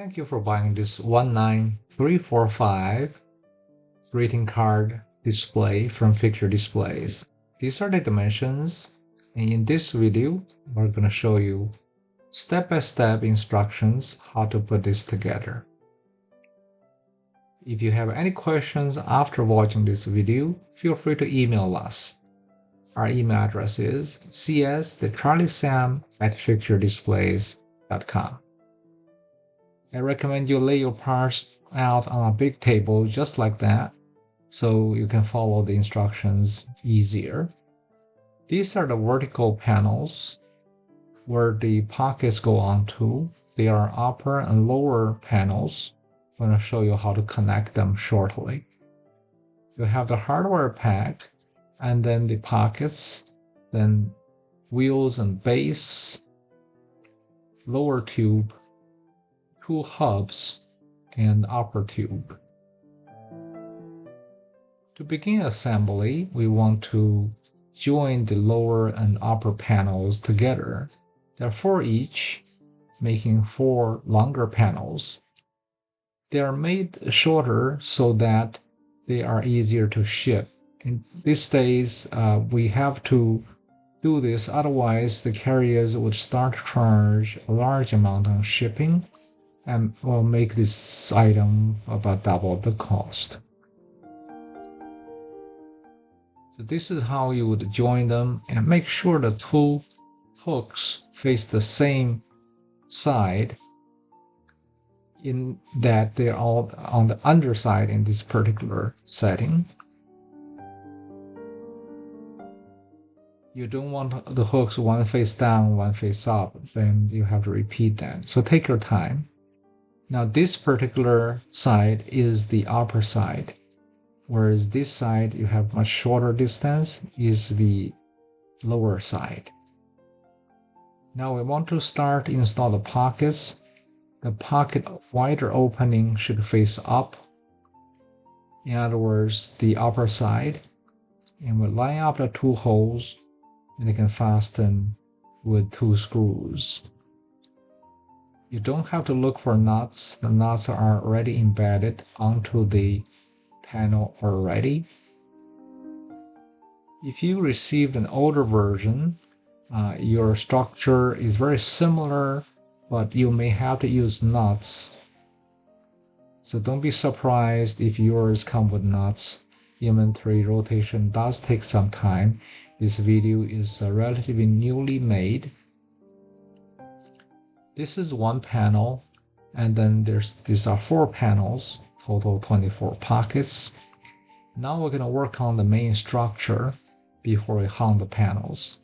Thank you for buying this 19345 greeting card display from Fixtured Displays. These are the dimensions, and in this video, we're going to show you step-by-step instructions how to put this together. If you have any questions after watching this video, feel free to email us. Our email address is cs.charliesam@fixturedisplays.com. I recommend you lay your parts out on a big table just like that, so you can follow the instructions easier. These are the vertical panels where the pockets go onto. They are upper and lower panels. I'm going to show you how to connect them shortly. You have the hardware pack, and then the pockets, then wheels and base, lower tube, two hubs, and upper tube. To begin assembly, we want to join the lower and upper panels together. There are 4 each, making 4 longer panels. They are made shorter so that they are easier to ship. In these days, we have to do this, otherwise the carriers would start to charge a large amount on shipping and will make this item about double the cost. So this is how you would join them, and make sure the 2 hooks face the same side, in that they're all on the underside in this particular setting. You don't want the hooks one face down, one face up, then you have to repeat that. So take your time. Now this particular side is the upper side, whereas this side you have much shorter distance is the lower side. Now we want to start install the pockets. The pocket wider opening should face up. In other words, the upper side. And we line up the 2 holes, and you can fasten with 2 screws. You don't have to look for nuts. The nuts are already embedded onto the panel already. If you received an older version, your structure is very similar, but you may have to use nuts. So don't be surprised if yours come with nuts. Inventory rotation does take some time. This video is relatively newly made. This is 1 panel, and then these are 4 panels, total 24 pockets. Now we're going to work on the main structure before we hang the panels.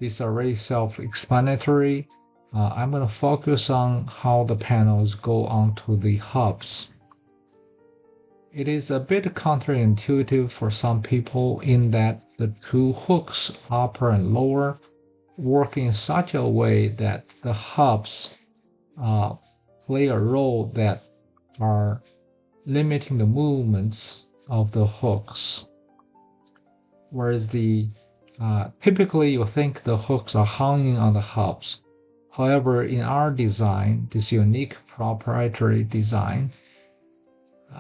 These are very self-explanatory. I'm going to focus on how the panels go onto the hubs. It is a bit counterintuitive for some people in that the 2 hooks, upper and lower, work in such a way that the hubs play a role that are limiting the movements of the hooks. Whereas typically you think the hooks are hanging on the hubs. However, in our design, this unique proprietary design,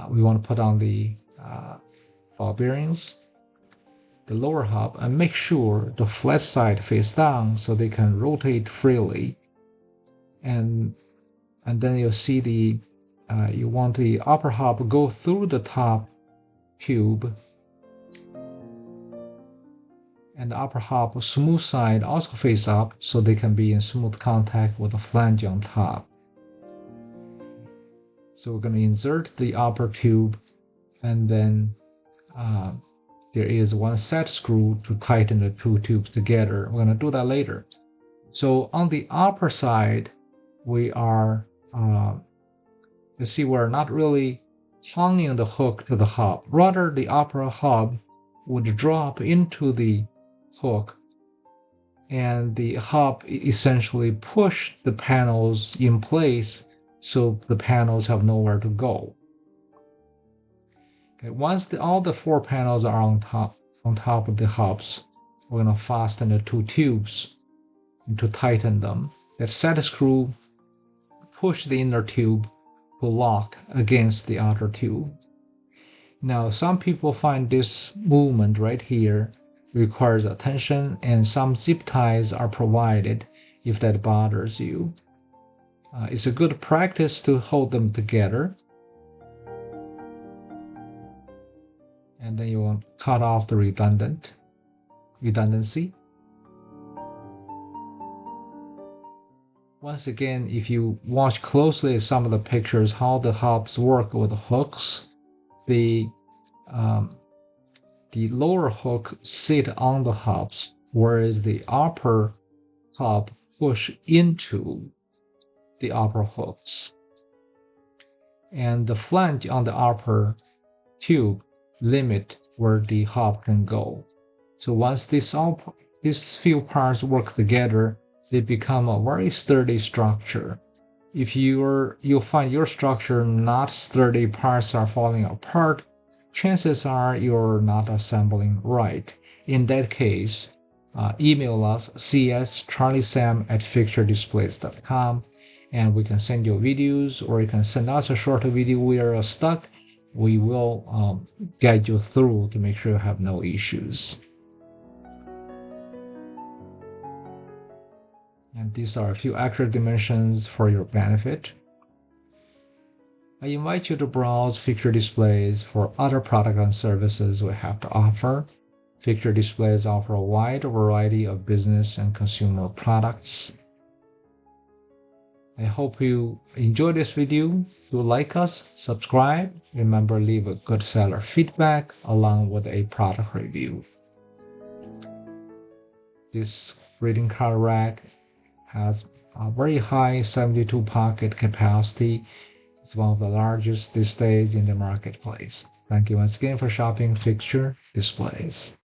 we want to put on the ball bearings, the lower hub, and make sure the flat side face down so they can rotate freely. And then you'll see you want the upper hub go through the top tube, and the upper hub smooth side also face up so they can be in smooth contact with the flange on top. So we're going to insert the upper tube, and then there is 1 set screw to tighten the 2 tubes together. We're going to do that later. So on the upper side, we are, you see, we're not really hanging the hook to the hub. Rather, the upper hub would drop into the hook, and the hub essentially push the panels in place so the panels have nowhere to go. Okay, once all the 4 panels are on top of the hubs, we're going to fasten the 2 tubes and to tighten them. That set screw push the inner tube to lock against the outer tube. Now, some people find this movement right here requires attention, and some zip ties are provided if that bothers you. It's a good practice to hold them together. And then you will cut off the redundancy. Once again, if you watch closely at some of the pictures how the hubs work with the hooks, the lower hook sit on the hubs, whereas the upper hub push into the upper hooks. And the flange on the upper tube limit where the hub can go. So once these few parts work together, they become a very sturdy structure. If you'll find your structure not sturdy, parts are falling apart, chances are you're not assembling right. In that case, email us cs.charliesam@fixturedisplays.com, and we can send you videos, or you can send us a short video where you're stuck. We will guide you through to make sure you have no issues. And these are a few extra dimensions for your benefit. I invite you to browse Fixture Displays for other products and services we have to offer. Fixture Displays offer a wide variety of business and consumer products. I hope you enjoyed this video. If you like us, subscribe. Remember, leave a good seller feedback along with a product review. This greeting card rack has a very high 72 pocket capacity. It's one of the largest these days in the marketplace. Thank you once again for shopping Fixture Displays.